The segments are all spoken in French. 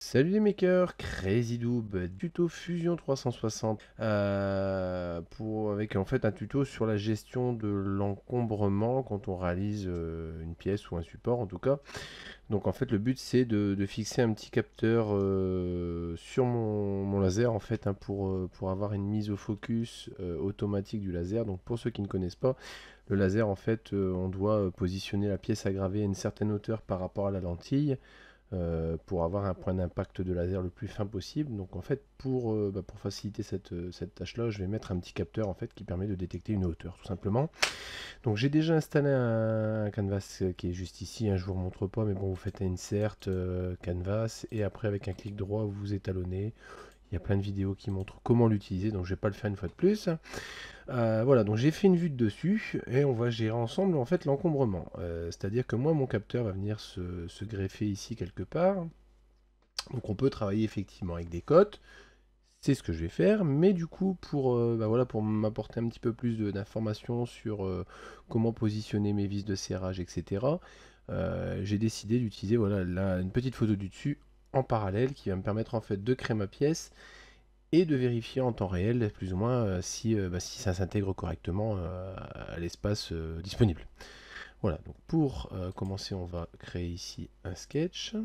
Salut les makers, CrazyDoob, tuto Fusion 360 avec en fait un tuto sur la gestion de l'encombrement quand on réalise une pièce ou un support en tout cas. Donc en fait le but c'est de fixer un petit capteur sur mon laser en fait pour avoir une mise au focus automatique du laser. Donc pour ceux qui ne connaissent pas, le laser en fait on doit positionner la pièce à graver à une certaine hauteur par rapport à la lentille pour avoir un point d'impact de laser le plus fin possible. Donc en fait pour faciliter cette tâche-là, je vais mettre un petit capteur en fait qui permet de détecter une hauteur tout simplement. Donc j'ai déjà installé un canvas qui est juste ici, hein, je vous remontre pas, mais bon vous faites un insert canvas et après avec un clic droit vous étalonnez. Il y a plein de vidéos qui montrent comment l'utiliser, donc je vais pas le faire une fois de plus. Voilà, donc j'ai fait une vue de dessus et on va gérer ensemble en fait l'encombrement. C'est-à-dire que moi mon capteur va venir se greffer ici quelque part. Donc on peut travailler effectivement avec des cotes, c'est ce que je vais faire, mais du coup voilà, pour m'apporter un petit peu plus d'informations sur comment positionner mes vis de serrage, etc. J'ai décidé d'utiliser voilà, une petite photo du dessus en parallèle qui va me permettre en fait de créer ma pièce et de vérifier en temps réel plus ou moins si ça s'intègre correctement à l'espace disponible. Voilà, donc pour commencer on va créer ici un sketch.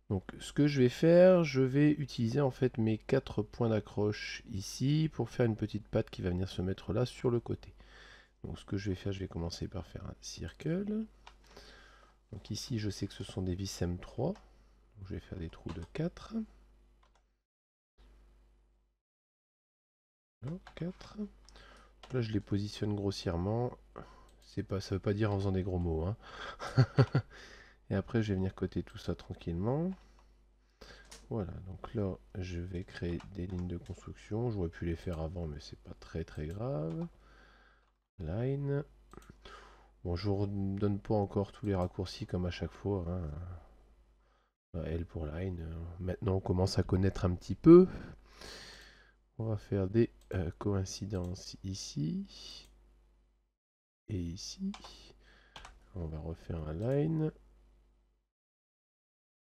Donc ce que je vais faire, je vais utiliser en fait mes 4 points d'accroche ici pour faire une petite patte qui va venir se mettre là sur le côté. Donc ce que je vais faire, je vais commencer par faire un circle. Donc ici je sais que ce sont des vis M3. Donc je vais faire des trous de 4. 4. Là je les positionne grossièrement. Ça veut pas dire en faisant des gros mots, hein. Et après, je vais venir coter tout ça tranquillement. Voilà, donc là, je vais créer des lignes de construction. J'aurais pu les faire avant, mais c'est pas très très grave. Line. Bon, je vous donne pas encore tous les raccourcis comme à chaque fois, hein. L pour line. Maintenant, on commence à connaître un petit peu. On va faire des coïncidences ici et ici. On va refaire un line.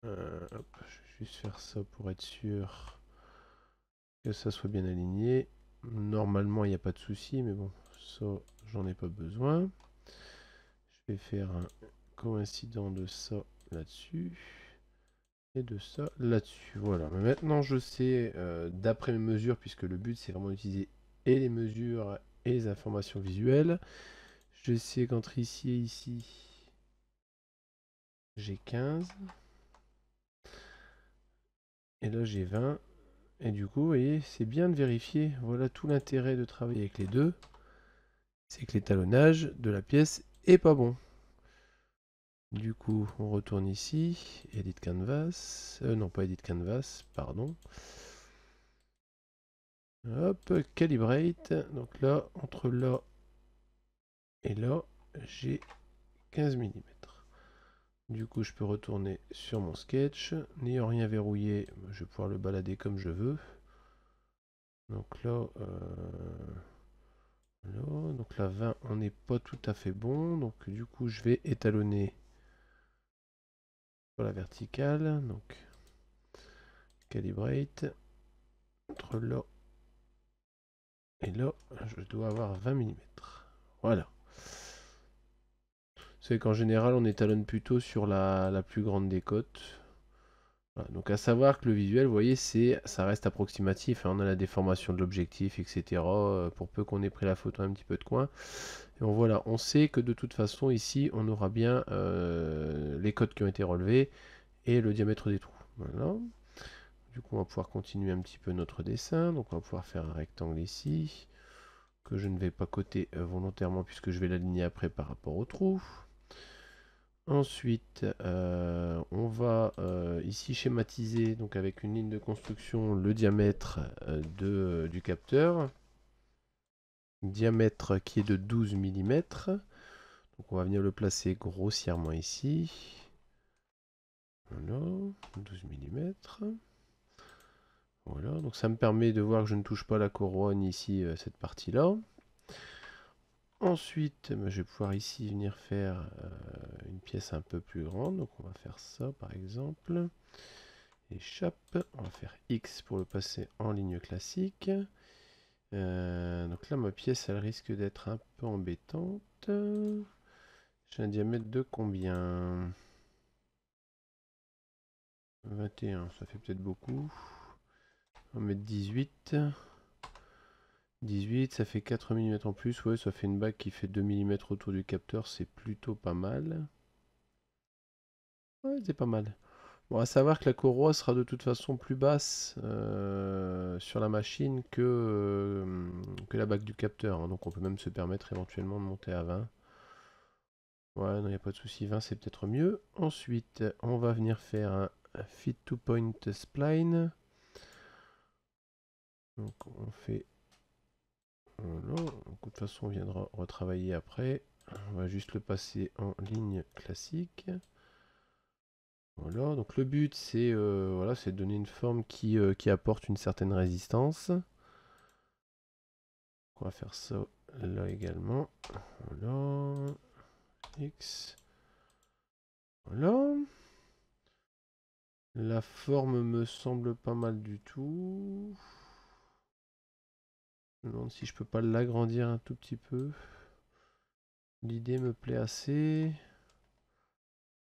Hop, je vais juste faire ça pour être sûr que ça soit bien aligné. Normalement, il n'y a pas de souci, mais bon, ça, j'en ai pas besoin. Je vais faire un coïncident de ça là-dessus et de ça là-dessus. Voilà. Mais maintenant, je sais, d'après mes mesures, puisque le but, c'est vraiment d'utiliser et les mesures et les informations visuelles. Je sais qu'entre ici et ici, j'ai 15. Et là, j'ai 20. Et du coup, vous voyez, c'est bien de vérifier. Voilà tout l'intérêt de travailler avec les deux. C'est que l'étalonnage de la pièce est pas bon. Du coup, on retourne ici. Edit Canvas. Non, pas Edit Canvas, pardon. Hop, Calibrate. Donc là, entre là et là, j'ai 15 mm. Du coup, je peux retourner sur mon sketch. N'ayant rien verrouillé, je vais pouvoir le balader comme je veux. Donc là, donc la 20, on n'est pas tout à fait bon. Donc du coup, je vais étalonner sur la verticale. Donc, calibrate. Entre là et là, je dois avoir 20 mm. Voilà. C'est qu'en général, on étalonne plutôt sur la plus grande des cotes. Voilà. Donc à savoir que le visuel, vous voyez, ça reste approximatif, hein. On a la déformation de l'objectif, etc. Pour peu qu'on ait pris la photo un petit peu de coin. Et voilà, on sait que de toute façon, ici, on aura bien les cotes qui ont été relevées et le diamètre des trous. Voilà. Du coup, on va pouvoir continuer un petit peu notre dessin. Donc on va pouvoir faire un rectangle ici, que je ne vais pas coter volontairement puisque je vais l'aligner après par rapport au trou. Ensuite, on va ici schématiser donc avec une ligne de construction le diamètre du capteur. diamètre qui est de 12 mm. Donc on va venir le placer grossièrement ici. Voilà, 12 mm. Voilà, donc ça me permet de voir que je ne touche pas la couronne ici, cette partie-là. Ensuite, je vais pouvoir ici venir faire une pièce un peu plus grande. Donc on va faire ça par exemple. Échappe, on va faire X pour le passer en ligne classique. Donc là ma pièce elle risque d'être un peu embêtante. J'ai un diamètre de combien? 21, ça fait peut-être beaucoup. On va mettre 18. 18, ça fait 4 mm en plus. Ouais, ça fait une bague qui fait 2 mm autour du capteur. C'est plutôt pas mal. Ouais, c'est pas mal. Bon, à savoir que la courroie sera de toute façon plus basse sur la machine que la bague du capteur, hein. Donc on peut même se permettre éventuellement de monter à 20. Ouais, non, il n'y a pas de souci. 20, c'est peut-être mieux. Ensuite, on va venir faire un fit to point spline. Donc on fait... Voilà. Donc, de toute façon, on viendra retravailler après. On va juste le passer en ligne classique. Voilà, donc le but c'est voilà, c'est de donner une forme qui apporte une certaine résistance. On va faire ça là également. Voilà. X. Voilà. La forme me semble pas mal du tout. Je me demande si je peux pas l'agrandir un tout petit peu. L'idée me plaît assez.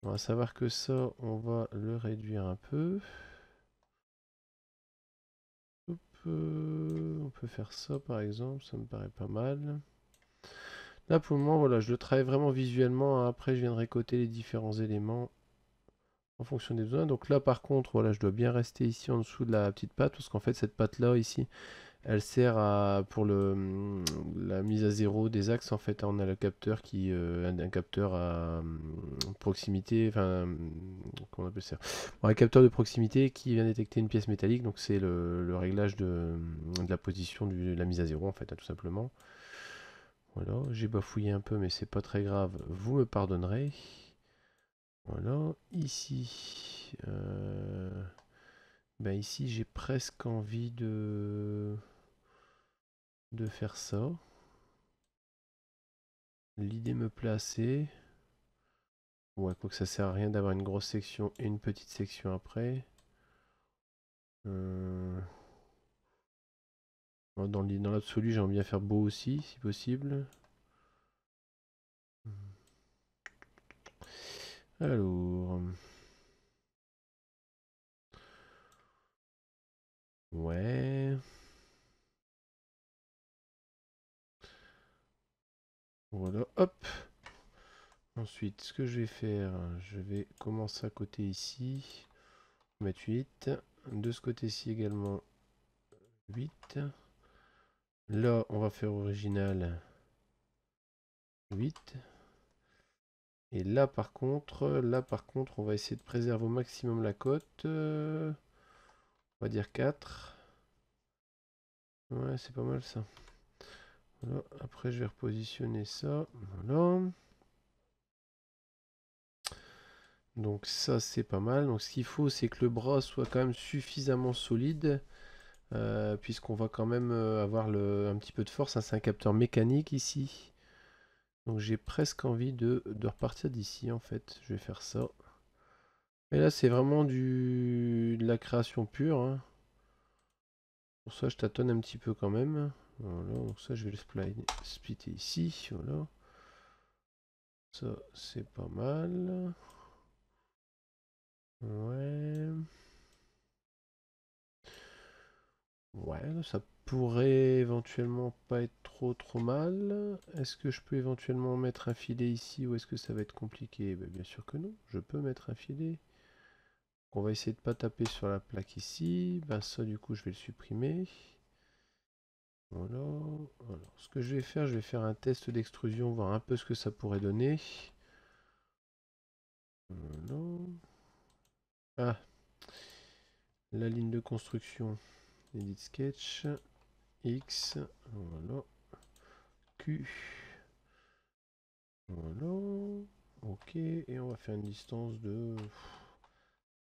On va savoir que ça, on va le réduire un peu. Hop, on peut faire ça par exemple, ça me paraît pas mal. Là pour le moment, voilà, je le travaille vraiment visuellement. Après, je viendrai coter les différents éléments en fonction des besoins. Donc là par contre, voilà, je dois bien rester ici en dessous de la petite patte parce qu'en fait cette patte là ici, elle sert pour la mise à zéro des axes. En fait, on a le capteur un capteur à proximité, enfin, comment on appelle ça? Bon, un capteur de proximité qui vient détecter une pièce métallique. Donc c'est le réglage de la position de la mise à zéro en fait, hein, tout simplement. Voilà, j'ai bafouillé un peu, mais c'est pas très grave. Vous me pardonnerez. Voilà, ici, ben ici j'ai presque envie de faire ça. L'idée me plaît assez. Ouais, quoi que ça sert à rien d'avoir une grosse section et une petite section après. Dans l'absolu, j'aimerais bien faire beau aussi, si possible. Alors, ouais. Voilà, hop. Ensuite, ce que je vais faire, je vais commencer à côté ici. Mettre 8. De ce côté-ci également 8. Là, on va faire original 8. Et là par contre, on va essayer de préserver au maximum la cote. On va dire 4. Ouais, c'est pas mal ça. Voilà. Après, je vais repositionner ça. Voilà. Donc ça, c'est pas mal. Donc ce qu'il faut, c'est que le bras soit quand même suffisamment solide. Puisqu'on va quand même avoir un petit peu de force, hein. C'est un capteur mécanique ici. Donc j'ai presque envie de repartir d'ici en fait. Je vais faire ça. Et là c'est vraiment de la création pure, hein. Pour ça je tâtonne un petit peu quand même. Voilà, donc ça je vais le splitter ici. Voilà. Ça c'est pas mal. Ouais. Ouais, ça pourrait éventuellement pas être trop mal. Est-ce que je peux éventuellement mettre un filet ici ou est-ce que ça va être compliqué? Ben, bien sûr que non, je peux mettre un filet. On va essayer de pas taper sur la plaque ici. Ben ça du coup je vais le supprimer. Voilà. Alors, ce que je vais faire un test d'extrusion, voir un peu ce que ça pourrait donner. Voilà. Ah, la ligne de construction. Edit sketch. X. Voilà. Q. Voilà. Ok, et on va faire une distance de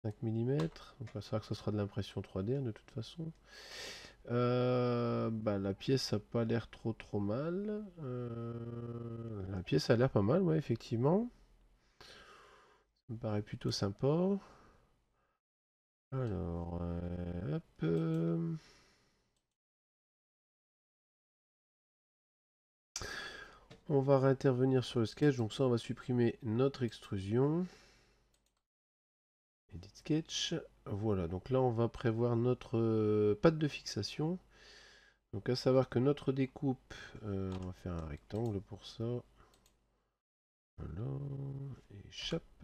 5 mm. Donc on va savoir que ce sera de l'impression 3D de toute façon. Bah, la pièce a pas l'air trop mal. La pièce a l'air pas mal, ouais, effectivement. Ça me paraît plutôt sympa. Alors, hop. On va réintervenir sur le sketch. Donc ça, on va supprimer notre extrusion. Edit sketch. Voilà, donc là, on va prévoir notre patte de fixation. Donc à savoir que notre découpe, on va faire un rectangle pour ça. Voilà, échappe.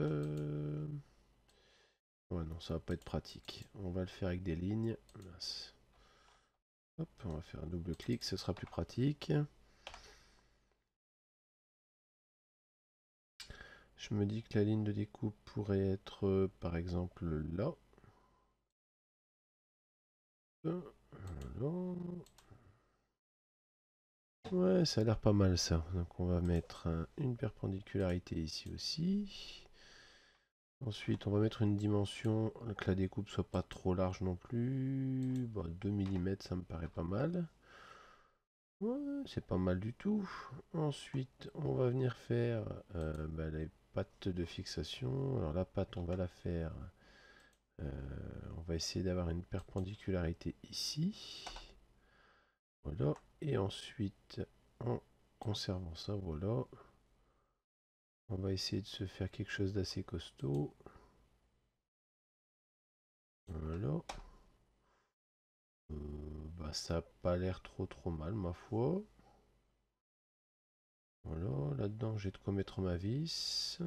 Ouais, non, ça va pas être pratique. On va le faire avec des lignes. Mince. Hop, on va faire un double clic, ce sera plus pratique. Je me dis que la ligne de découpe pourrait être par exemple là. Voilà. Ouais, ça a l'air pas mal ça. Donc on va mettre une perpendicularité ici aussi. Ensuite, on va mettre une dimension, que la découpe soit pas trop large non plus. Bon, 2 mm, ça me paraît pas mal. Ouais, c'est pas mal du tout. Ensuite, on va venir faire bah, les pattes de fixation. Alors la patte, on va la faire. On va essayer d'avoir une perpendicularité ici. Voilà. Et ensuite, en conservant ça, voilà. On va essayer de se faire quelque chose d'assez costaud. Voilà. Bah, ça n'a pas l'air trop mal, ma foi. Voilà, là-dedans, j'ai de quoi mettre ma vis.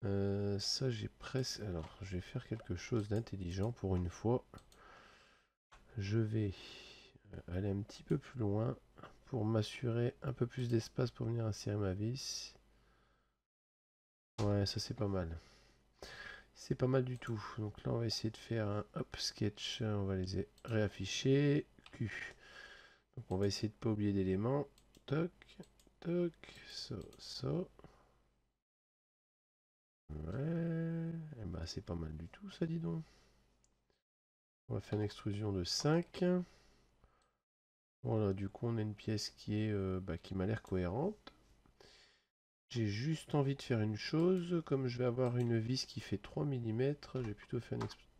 Ça, j'ai presque... Alors, je vais faire quelque chose d'intelligent pour une fois. Je vais aller un petit peu plus loin pour m'assurer un peu plus d'espace pour venir insérer ma vis. Ouais, ça c'est pas mal. C'est pas mal du tout. Donc là, on va essayer de faire un hop sketch. On va les réafficher. Q. Donc on va essayer de pas oublier d'éléments. Toc, toc, ça. Ouais. Et bah c'est pas mal du tout ça, dis donc. On va faire une extrusion de 5. Voilà, du coup on a une pièce qui est qui m'a l'air cohérente. J'ai juste envie de faire une chose, comme je vais avoir une vis qui fait 3 mm, je vais plutôt faire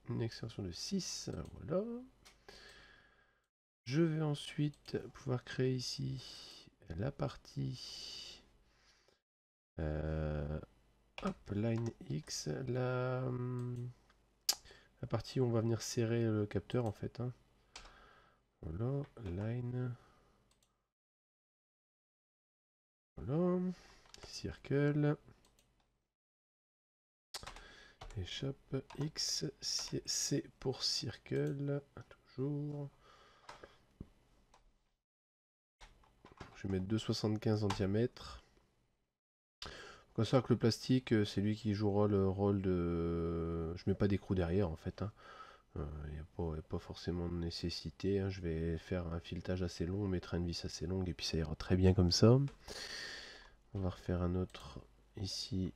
une extension de 6. Voilà. Je vais ensuite pouvoir créer ici la partie hop, line X, la partie où on va venir serrer le capteur en fait. Hein. Voilà, line. Voilà, circle. Échappe X, C pour circle, toujours. Je vais mettre 2,75 en diamètre. Comme ça que le plastique, c'est lui qui jouera le rôle de... Je mets pas d'écrou derrière en fait. Il n'y a pas forcément de nécessité. Hein. Je vais faire un filetage assez long, mettre une vis assez longue et puis ça ira très bien comme ça. On va refaire un autre ici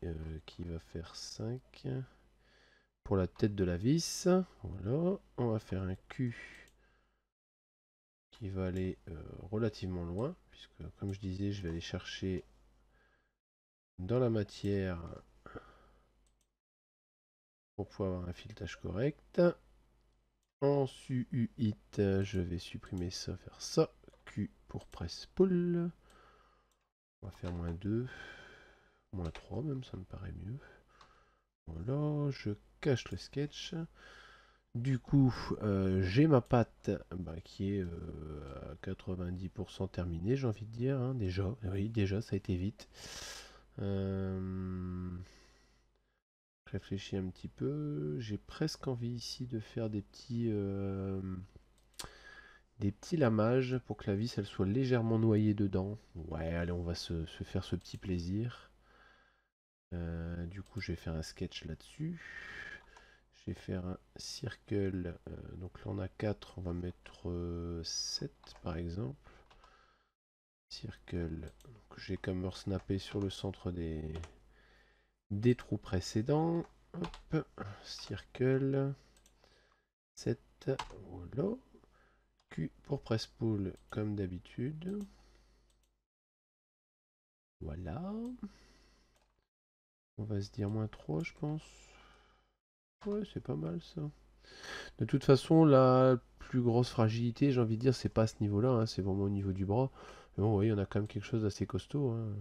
qui va faire 5. Pour la tête de la vis. Voilà. On va faire un Q qui va aller relativement loin. Puisque comme je disais, je vais aller chercher dans la matière pour pouvoir avoir un filetage correct. En SUIT, je vais supprimer ça, faire ça. Q pour press pull. On va faire -2, -3 même, ça me paraît mieux. Voilà, je cache le sketch. Du coup, j'ai ma patte qui est à 90% terminée, j'ai envie de dire, hein, déjà. Oui, déjà, ça a été vite. Réfléchis un petit peu. J'ai presque envie ici de faire des petits lamages pour que la vis elle soit légèrement noyée dedans. Ouais, allez, on va se faire ce petit plaisir. Du coup, je vais faire un sketch là-dessus. Je vais faire un circle. Donc là, on a 4. On va mettre 7 par exemple. circle. J'ai comme me snapper sur le centre des trous précédents. Hop, circle. 7, voilà. Q pour press pull comme d'habitude. Voilà. On va se dire -3 je pense. Ouais, c'est pas mal ça. De toute façon, la plus grosse fragilité, j'ai envie de dire, c'est pas à ce niveau-là, hein, c'est vraiment au niveau du bras. Mais bon, oui, on a quand même quelque chose d'assez costaud, hein.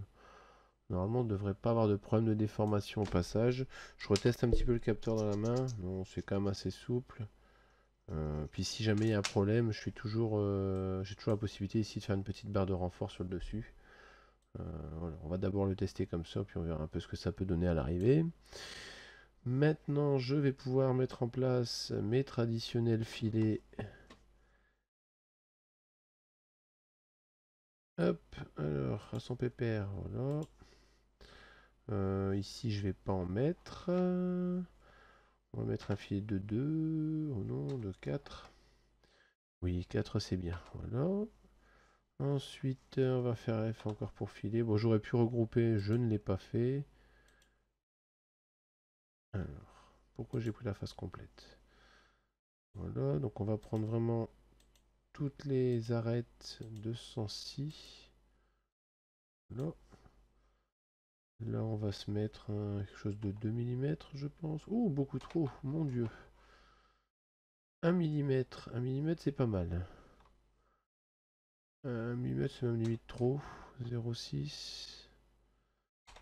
Normalement, on ne devrait pas avoir de problème de déformation au passage. Je reteste un petit peu le capteur dans la main. Non, c'est quand même assez souple. Puis si jamais il y a un problème, j'ai toujours la possibilité ici de faire une petite barre de renfort sur le dessus. Voilà, on va d'abord le tester comme ça, puis on verra un peu ce que ça peut donner à l'arrivée. Maintenant, je vais pouvoir mettre en place mes traditionnels filets. Hop, alors, à son pépère, voilà. Ici, je vais pas en mettre. On va mettre un filet de 2. Oh non, de 4. Oui, 4 c'est bien. Voilà. Ensuite, on va faire F encore pour filer. Bon, j'aurais pu regrouper, je ne l'ai pas fait. Alors, pourquoi j'ai pris la face complète? Voilà, donc on va prendre vraiment toutes les arêtes de ce sens-ci. Là. Là, on va se mettre quelque chose de 2 mm, je pense. Oh, beaucoup trop, mon Dieu. 1 mm, 1 mm, c'est pas mal. 1 mm, c'est même limite trop. 0,6.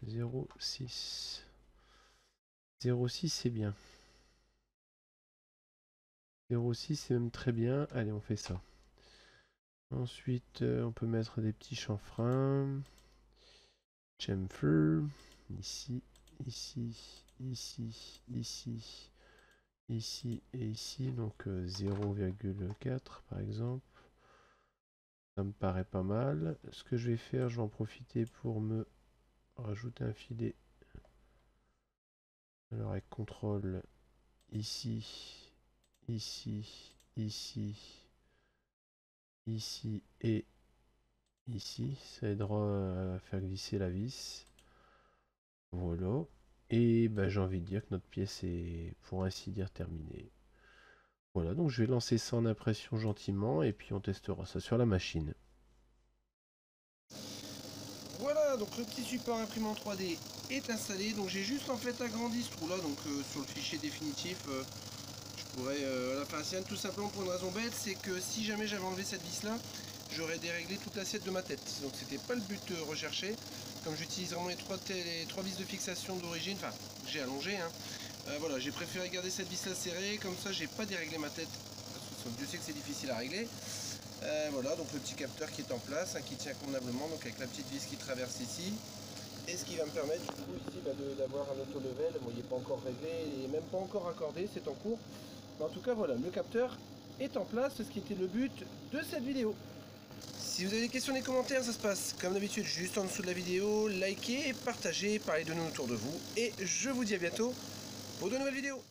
0,6. 0,6, c'est bien. 0,6, c'est même très bien. Allez, on fait ça. Ensuite, on peut mettre des petits chanfreins. Chamfer. Ici, ici, ici, ici, ici et ici. Donc 0,4 par exemple. Ça me paraît pas mal. Ce que je vais faire, je vais en profiter pour me rajouter un filet. Alors avec CTRL ici, ici, ici, ici et ici. Ça aidera à faire glisser la vis. Voilà. Et ben, j'ai envie de dire que notre pièce est pour ainsi dire terminée. Voilà, donc je vais lancer ça en impression gentiment et puis on testera ça sur la machine. Voilà, donc le petit support imprimant 3D est installé. Donc j'ai juste en fait agrandi ce trou là, donc sur le fichier définitif, je pourrais la faire sienne tout simplement pour une raison bête, c'est que si jamais j'avais enlevé cette vis là, j'aurais déréglé toute l'assiette de ma tête. Donc c'était pas le but recherché. Comme j'utilise vraiment les trois vis de fixation d'origine, enfin j'ai allongé, hein. Voilà, j'ai préféré garder cette vis là serrée, comme ça j'ai pas déréglé ma tête. Parce que Dieu sait que c'est difficile à régler. Voilà, donc le petit capteur qui est en place, hein, qui tient convenablement, donc avec la petite vis qui traverse ici. Et ce qui va me permettre du coup ici d'avoir un auto-level. Bon, il n'est pas encore réglé, il n'est même pas encore accordé, c'est en cours. Mais en tout cas voilà, le capteur est en place, ce qui était le but de cette vidéo. Si vous avez des questions, des commentaires, ça se passe comme d'habitude juste en dessous de la vidéo. Likez, partagez, parlez de nous autour de vous. Et je vous dis à bientôt pour de nouvelles vidéos.